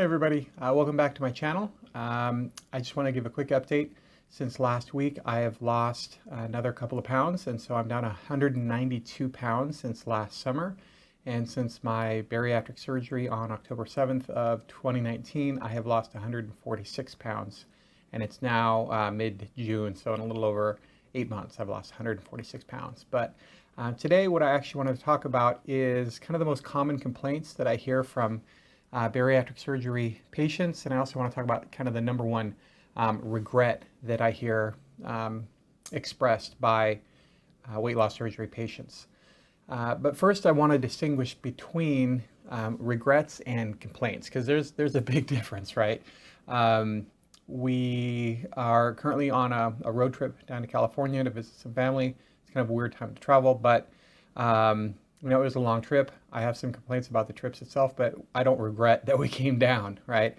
Hey everybody, welcome back to my channel. I just want to give a quick update. Since last week I have lost another couple of pounds, and so I'm down 192 pounds since last summer. And since my bariatric surgery on October 7th of 2019, I have lost 146 pounds. And it's now mid-June, so in a little over 8 months I've lost 146 pounds. But today what I actually wanted to talk about is kind of the most common complaints that I hear from bariatric surgery patients, and I also want to talk about kind of the number one regret that I hear expressed by weight loss surgery patients. But first I want to distinguish between regrets and complaints, because there's a big difference, right? We are currently on a road trip down to California to visit some family. It's kind of a weird time to travel, but it was a long trip. I have some complaints about the trips itself, but I don't regret that we came down, right?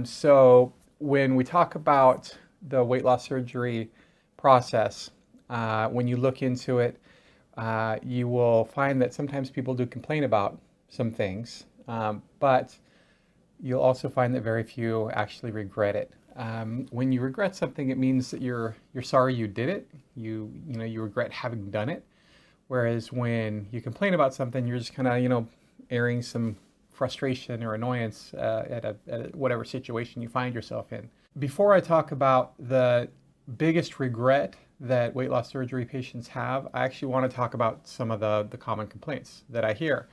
So when we talk about the weight loss surgery process, when you look into it, you will find that sometimes people do complain about some things, but you'll also find that very few actually regret it. When you regret something, it means that you're sorry you did it. You regret having done it. Whereas when you complain about something, you're just kind of, airing some frustration or annoyance at whatever situation you find yourself in. Before I talk about the biggest regret that weight loss surgery patients have, I actually want to talk about some of the common complaints that I hear.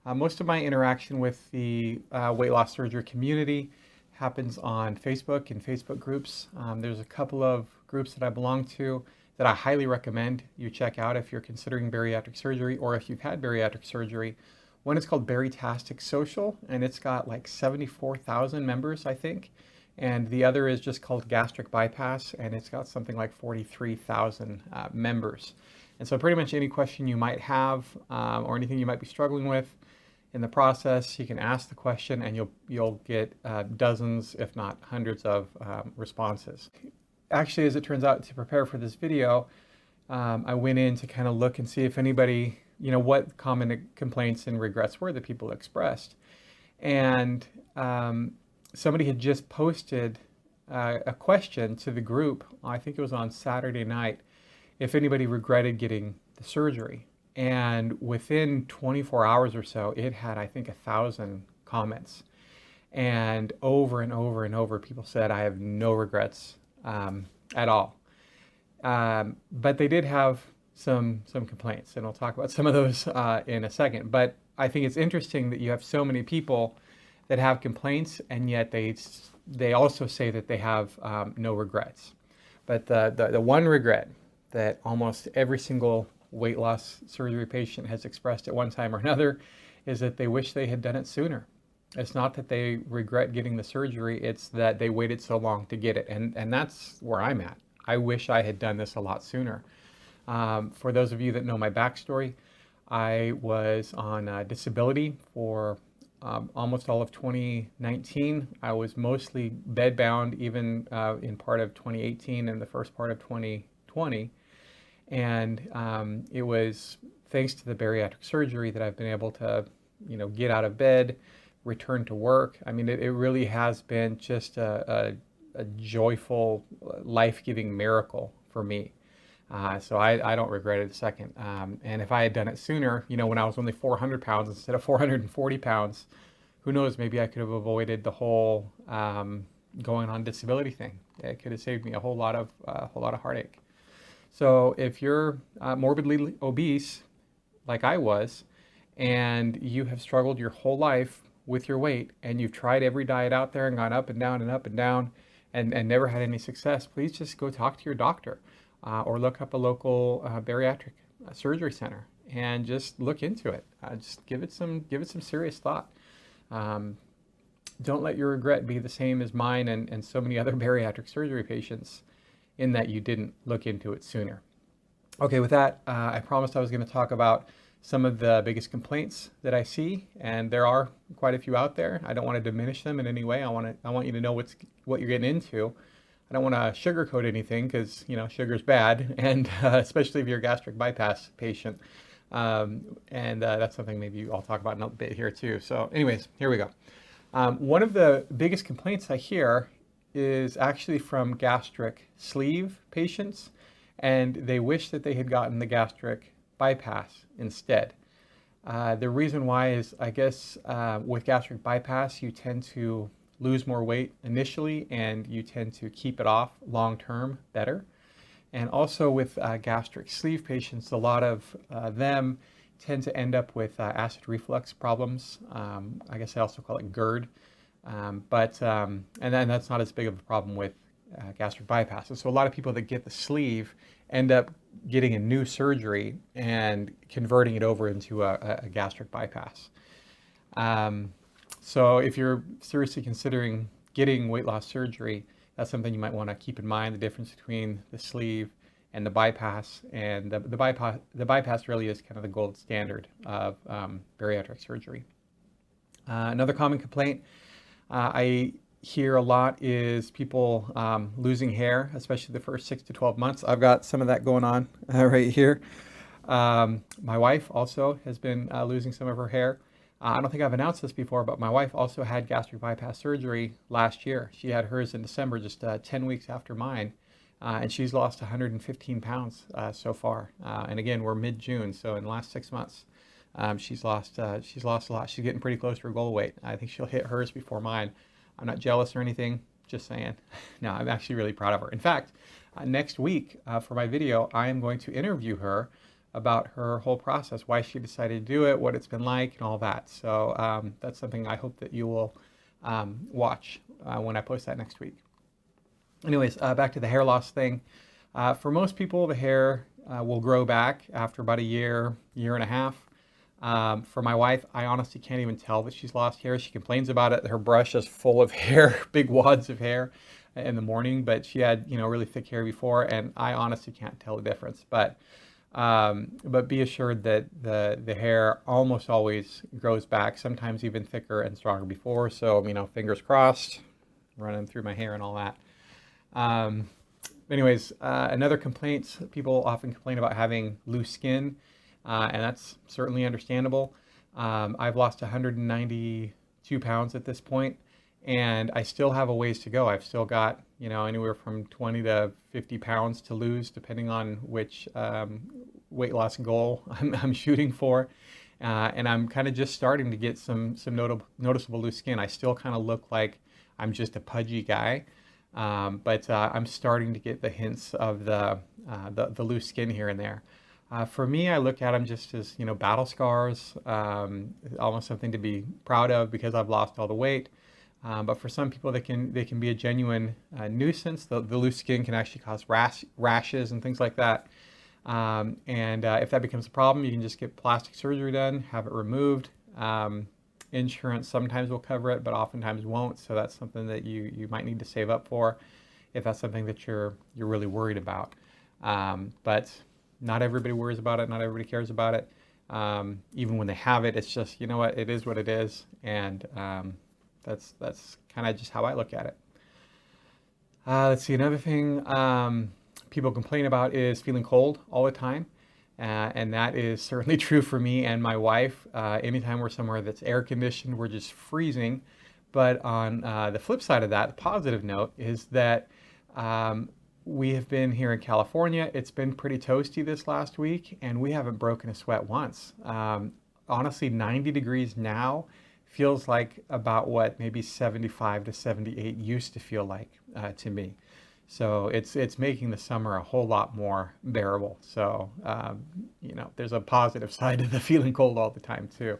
Most of my interaction with the weight loss surgery community happens on Facebook and Facebook groups. There's a couple of groups that I belong to that I highly recommend you check out if you're considering bariatric surgery or if you've had bariatric surgery. One is called Baritastic Social, and it's got like 74,000 members, I think. And the other is just called Gastric Bypass, and it's got something like 43,000 members. And so pretty much any question you might have or anything you might be struggling with in the process, you can ask the question and you'll get dozens, if not hundreds of responses. Actually, as it turns out, to prepare for this video, I went in to kind of look and see if anybody, what common complaints and regrets were that people expressed. And somebody had just posted a question to the group, I think it was on Saturday night, if anybody regretted getting the surgery. And within 24 hours or so, it had, I think, 1,000 comments. And over and over and over, people said, I have no regrets at all. But they did have some complaints, and I'll talk about some of those in a second. But I think it's interesting that you have so many people that have complaints, and yet they also say that they have no regrets. But the one regret that almost every single weight loss surgery patient has expressed at one time or another is that they wish they had done it sooner. It's not that they regret getting the surgery, it's that they waited so long to get it. And that's where I'm at. I wish I had done this a lot sooner. For those of you that know my backstory, I was on disability for almost all of 2019. I was mostly bedbound even in part of 2018 and the first part of 2020. And it was thanks to the bariatric surgery that I've been able to, get out of bed, return to work. I mean, it really has been just a joyful, life-giving miracle for me. So I don't regret it a second. And if I had done it sooner, when I was only 400 pounds instead of 440 pounds, who knows, maybe I could have avoided the whole going on disability thing. It could have saved me a whole lot of heartache. So if you're morbidly obese, like I was, and you have struggled your whole life with your weight, and you've tried every diet out there and gone up and down and up and down and never had any success, please just go talk to your doctor or look up a local bariatric surgery center and just look into it. Just give it some serious thought. Don't let your regret be the same as mine and so many other bariatric surgery patients, in that you didn't look into it sooner. Okay, with that, I promised I was going to talk about some of the biggest complaints that I see, and there are quite a few out there. I don't want to diminish them in any way. I want you to know what you're getting into. I don't want to sugarcoat anything, because sugar's bad, and especially if you're a gastric bypass patient. And that's something maybe I'll talk about in a bit here too. So anyways, here we go. One of the biggest complaints I hear is actually from gastric sleeve patients, and they wish that they had gotten the gastric bypass instead. The reason why is, I guess, with gastric bypass, you tend to lose more weight initially, and you tend to keep it off long term better. And also with gastric sleeve patients, a lot of them tend to end up with acid reflux problems. I guess I also call it GERD. And then that's not as big of a problem with gastric bypasses. So a lot of people that get the sleeve end up getting a new surgery and converting it over into a gastric bypass. So if you're seriously considering getting weight loss surgery, that's something you might want to keep in mind, the difference between the sleeve and the bypass. And the bypass really is kind of the gold standard of bariatric surgery. Another common complaint I hear a lot is people losing hair, especially the first 6 to 12 months. I've got some of that going on right here. My wife also has been losing some of her hair. I don't think I've announced this before, but my wife also had gastric bypass surgery last year. She had hers in December, just 10 weeks after mine, and she's lost 115 pounds so far. And again, we're mid-June, so in the last 6 months, she's lost a lot. She's getting pretty close to her goal weight. I think she'll hit hers before mine. I'm not jealous or anything, just saying. No, I'm actually really proud of her. In fact, next week for my video, I am going to interview her about her whole process, why she decided to do it, what it's been like, and all that. So that's something I hope that you will watch when I post that next week. Anyways, back to the hair loss thing. For most people, the hair will grow back after about a year, year and a half. For my wife, I honestly can't even tell that she's lost hair. She complains about it. Her brush is full of hair, big wads of hair in the morning, but she had, really thick hair before, and I honestly can't tell the difference. But be assured that the hair almost always grows back, sometimes even thicker and stronger before. So, fingers crossed, running through my hair and all that. Anyways, another complaint, people often complain about having loose skin, and that's certainly understandable. I've lost 192 pounds at this point, and I still have a ways to go. I've still got, anywhere from 20 to 50 pounds to lose, depending on which weight loss goal I'm shooting for. And I'm kind of just starting to get some noticeable loose skin. I still kind of look like I'm just a pudgy guy, but I'm starting to get the hints of the loose skin here and there. For me, I look at them just as, battle scars, almost something to be proud of because I've lost all the weight. But for some people, they can be a genuine nuisance. The loose skin can actually cause rashes and things like that. If that becomes a problem, you can just get plastic surgery done, have it removed. Insurance sometimes will cover it, but oftentimes won't. So that's something that you might need to save up for if that's something that you're really worried about. But not everybody worries about it. Not everybody cares about it. Even when they have it, it's just, it is what it is. And that's kind of just how I look at it. Let's see, another thing people complain about is feeling cold all the time. And that is certainly true for me and my wife. Anytime we're somewhere that's air conditioned, we're just freezing. But on the flip side of that, the positive note is that we have been here in California. It's been pretty toasty this last week, and we haven't broken a sweat once. Honestly, 90 degrees now feels like about what maybe 75 to 78 used to feel like to me. So it's making the summer a whole lot more bearable. So, there's a positive side to the feeling cold all the time too.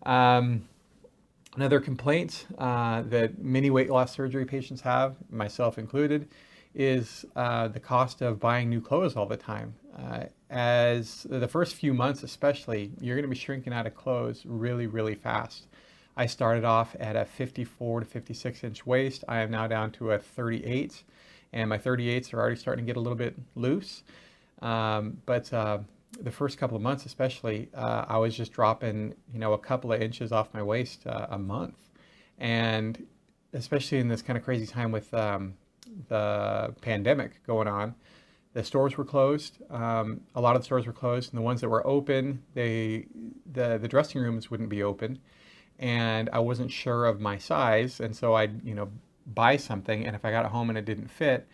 Another complaint that many weight loss surgery patients have, myself included, is the cost of buying new clothes all the time. As the first few months especially, you're going to be shrinking out of clothes really, really fast. I started off at a 54 to 56 inch waist. I am now down to a 38, and my 38s are already starting to get a little bit loose. But the first couple of months especially, I was just dropping, a couple of inches off my waist a month. And especially in this kind of crazy time with the pandemic going on, the stores were closed. A lot of the stores were closed, and the ones that were open, the dressing rooms wouldn't be open. and I wasn't sure of my size, and so I'd, buy something, and if I got it home and it didn't fit,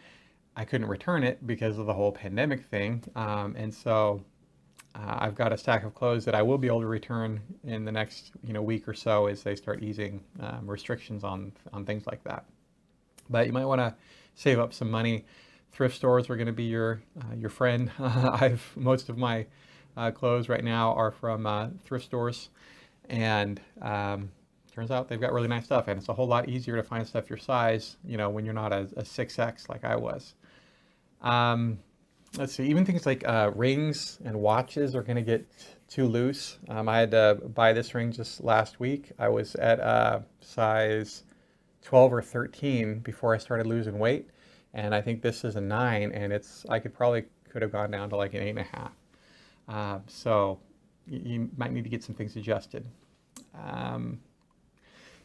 I couldn't return it because of the whole pandemic thing. And so I've got a stack of clothes that I will be able to return in the next, week or so as they start easing restrictions on things like that. But you might want to save up some money. Thrift stores are going to be your friend. Most of my clothes right now are from thrift stores, and turns out they've got really nice stuff, and it's a whole lot easier to find stuff your size, when you're not a 6X like I was. Let's see, even things like rings and watches are going to get too loose. I had to buy this ring just last week. I was at size 12 or 13 before I started losing weight, and I think this is a 9, and I could have gone down to like an 8.5. So you might need to get some things adjusted.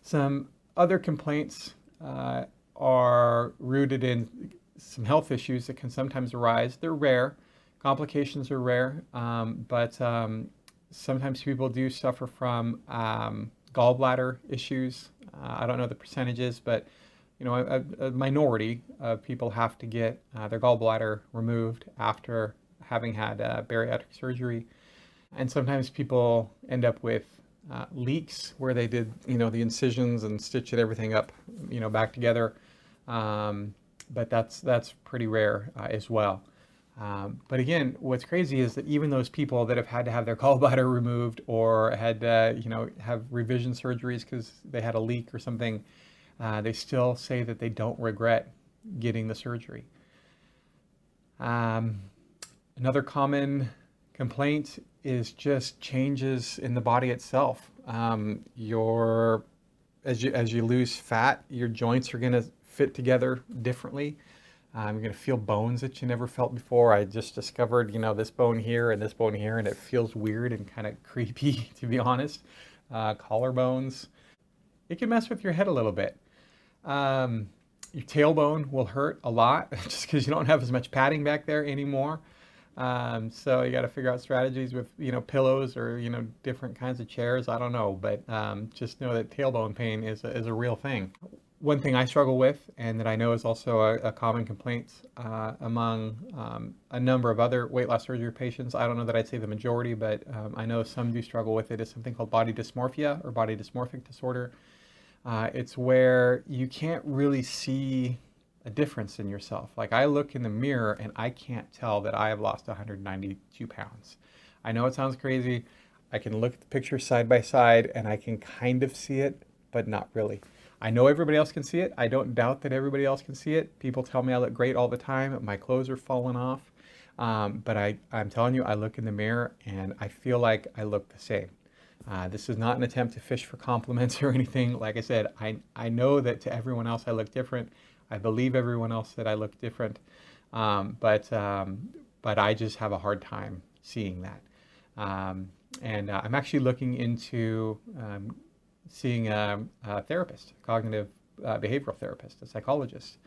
Some other complaints are rooted in some health issues that can sometimes arise. They're rare. Complications are rare, but sometimes people do suffer from gallbladder issues. I don't know the percentages, but a minority of people have to get their gallbladder removed after having had bariatric surgery. And sometimes people end up with leaks where they did, the incisions and stitched everything up, back together. But that's pretty rare as well. But again, what's crazy is that even those people that have had to have their gallbladder removed or had have revision surgeries because they had a leak or something, they still say that they don't regret getting the surgery. Another common complaint is just changes in the body itself. As you lose fat, your joints are going to fit together differently. You're going to feel bones that you never felt before. I just discovered, this bone here and this bone here, and it feels weird and kind of creepy, to be honest. Collarbones. It can mess with your head a little bit. Your tailbone will hurt a lot just because you don't have as much padding back there anymore. So you got to figure out strategies with, pillows or, different kinds of chairs. I don't know, but just know that tailbone pain is a real thing. One thing I struggle with, and that I know is also a common complaint among a number of other weight loss surgery patients. I don't know that I'd say the majority, but I know some do struggle with it, is something called body dysmorphia or body dysmorphic disorder. It's where you can't really see a difference in yourself. Like, I look in the mirror and I can't tell that I have lost 192 pounds. I know it sounds crazy. I can look at the pictures side by side and I can kind of see it, but not really. I know everybody else can see it. I don't doubt that everybody else can see it. People tell me I look great all the time. My clothes are falling off. But I'm telling you, I look in the mirror and I feel like I look the same. This is not an attempt to fish for compliments or anything. Like I said, I know that to everyone else I look different. I believe everyone else that I look different, but I just have a hard time seeing that. And I'm actually looking into seeing a therapist, a cognitive behavioral therapist, a psychologist,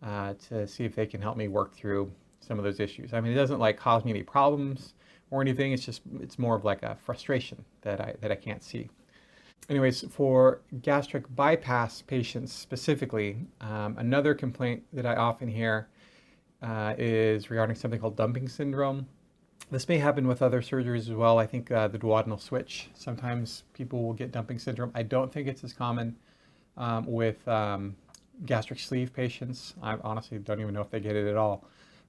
to see if they can help me work through some of those issues. I mean, it doesn't like cause me any problems or anything. It's more of like a frustration that I can't see. Anyways, for gastric bypass patients specifically, another complaint that I often hear is regarding something called dumping syndrome. This may happen with other surgeries as well. I think the duodenal switch, sometimes people will get dumping syndrome. I don't think it's as common with gastric sleeve patients. I honestly don't even know if they get it at all.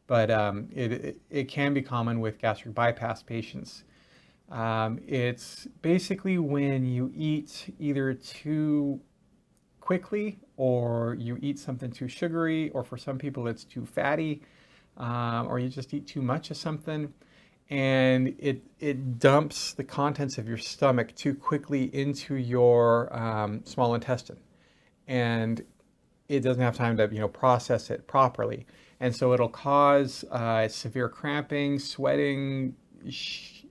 But it can be common with gastric bypass patients. It's basically when you eat either too quickly or you eat something too sugary, or for some people it's too fatty, or you just eat too much of something, and it dumps the contents of your stomach too quickly into your small intestine, and it doesn't have time to process it properly, and so it'll cause severe cramping, sweating,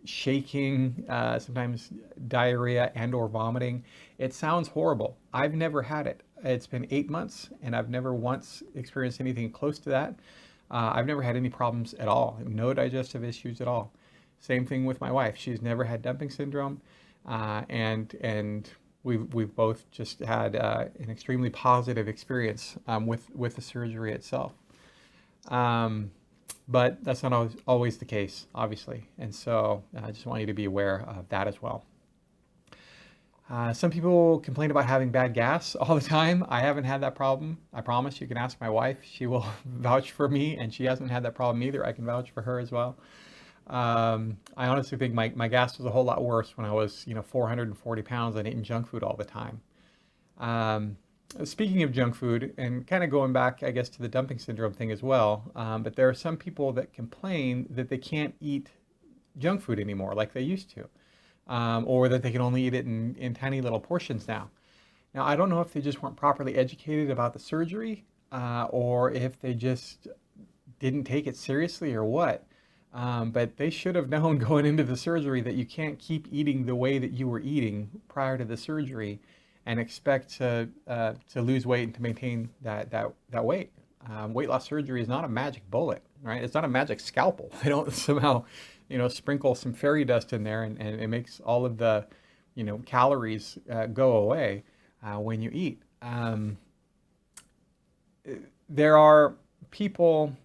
shaking, sometimes diarrhea and or vomiting. It sounds horrible. I've never had it. It's been 8 months and I've never once experienced anything close to that. I've never had any problems at all, no digestive issues at all. Same thing with my wife. She's never had dumping syndrome, and we've both just had an extremely positive experience with the surgery itself. But that's not always the case, obviously. And so I just want you to be aware of that as well. Some people complain about having bad gas all the time. I haven't had that problem. I promise. You can ask my wife. She will vouch for me, and she hasn't had that problem either. I can vouch for her as well. I honestly think my gas was a whole lot worse when I was, 440 pounds and eating junk food all the time. Speaking of junk food, and kind of going back, I guess, to the dumping syndrome thing as well, but there are some people that complain that they can't eat junk food anymore like they used to, or that they can only eat it in tiny little portions now. Now, I don't know if they just weren't properly educated about the surgery, or if they just didn't take it seriously or what. But they should have known going into the surgery that you can't keep eating the way that you were eating prior to the surgery and expect to lose weight and to maintain that weight. Weight loss surgery is not a magic bullet, right? It's not a magic scalpel. They don't somehow, sprinkle some fairy dust in there and it makes all of the, calories go away when you eat. There are people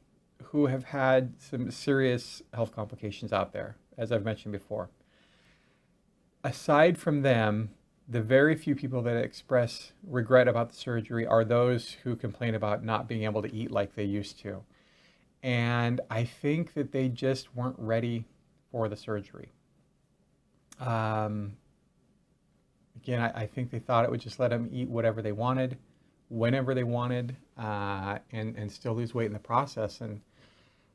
who have had some serious health complications out there, as I've mentioned before. Aside from them, the very few people that express regret about the surgery are those who complain about not being able to eat like they used to. And I think that they just weren't ready for the surgery. Again, I think they thought it would just let them eat whatever they wanted, whenever they wanted, and still lose weight in the process. And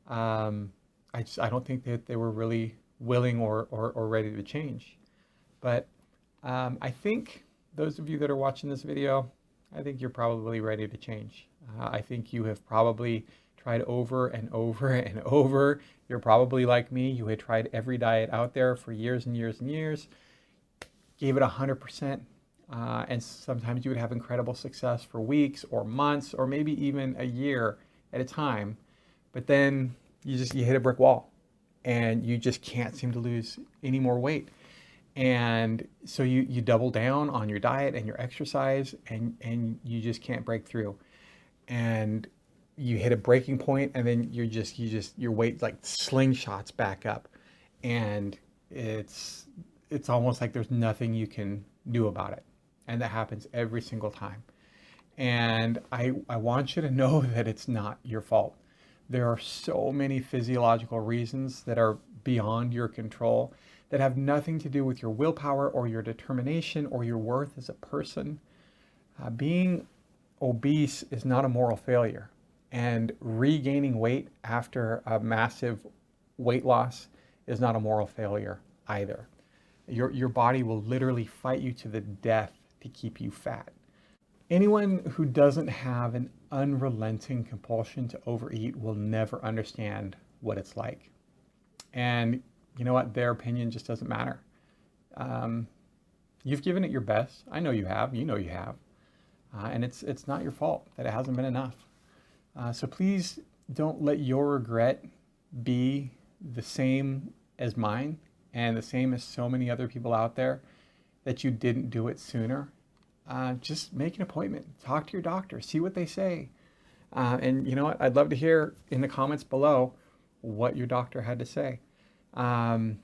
I don't think that they were really willing or ready to change. But I think those of you that are watching this video, I think you're probably ready to change. I think you have probably tried over and over and over. You're probably like me. You had tried every diet out there for years and years and years, gave it 100%, and sometimes you would have incredible success for weeks or months or maybe even a year at a time. But then you hit a brick wall and you just can't seem to lose any more weight. And so you double down on your diet and your exercise and you just can't break through. And you hit a breaking point and then your weight like slingshots back up. And it's almost like there's nothing you can do about it. And that happens every single time. And I want you to know that it's not your fault. There are so many physiological reasons that are beyond your control that have nothing to do with your willpower or your determination or your worth as a person. Being obese is not a moral failure, and regaining weight after a massive weight loss is not a moral failure either. Your body will literally fight you to the death to keep you fat. Anyone who doesn't have an unrelenting compulsion to overeat will never understand what it's like. And you know what? Their opinion just doesn't matter. You've given it your best. I know you have. You know you have. And it's not your fault that it hasn't been enough. So please don't let your regret be the same as mine and the same as so many other people out there that you didn't do it sooner. Just make an appointment. Talk to your doctor. See what they say. And you know what? I'd love to hear in the comments below what your doctor had to say. And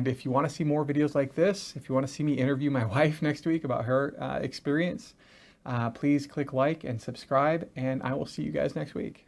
if you want to see more videos like this, if you want to see me interview my wife next week about her experience, please click like and subscribe, and I will see you guys next week.